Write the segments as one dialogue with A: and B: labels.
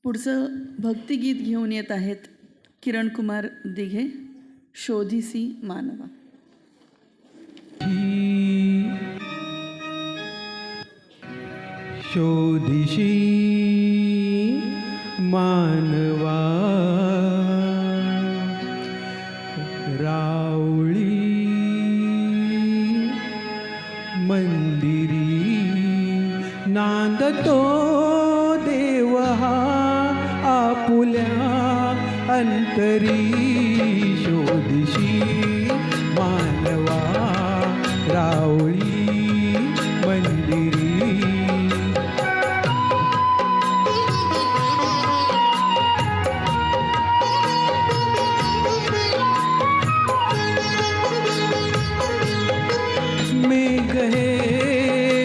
A: पुढचं भक्तिगीत घेऊन येत आहेत किरण कुमार दिघे, शोधिसी मानवा.
B: शोधिशी मानवा रावळी मंदिरी नांदतो देव हा आपुल्या अंतरी. शोधिशी मानवा रावळी मंदिरी. मेघ हे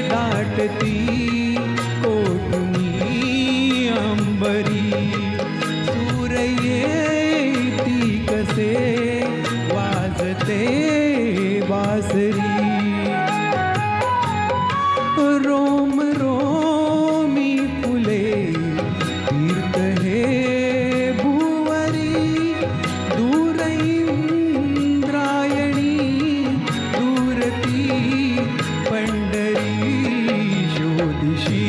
B: दाटती कोटुनी अंबरी. सूर्य येती कसे वाजते बासरी. रोम रोमी फुले तीर्थ हे भुवरी. दूर इंद्रायणी दूरती पंढरी. शोधिशी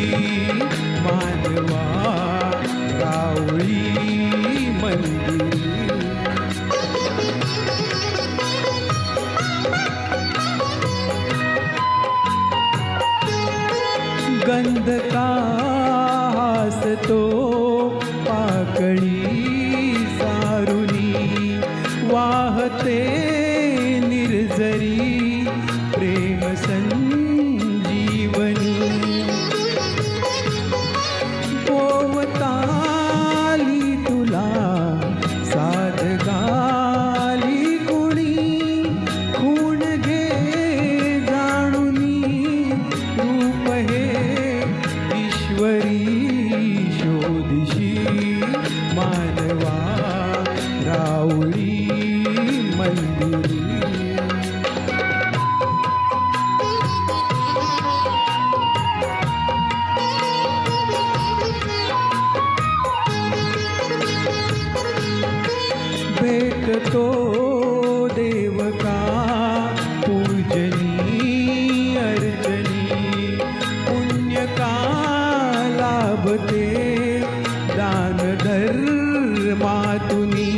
B: मानवा रावळी मंदिरी. गंध का हासतो पाकळी सारुनी. वाहते निर्जरी प्रेम संजीवनी. पोवताली तुला साध गाली कुणी. खूण घे जाणुनी रूप हे ईश्वरी. शोधिशी मानवा रावळी मंदिरी. भेटतो देव का पूजनी अर्चनी. पुण्य का लाभते दान धर्मातुनी.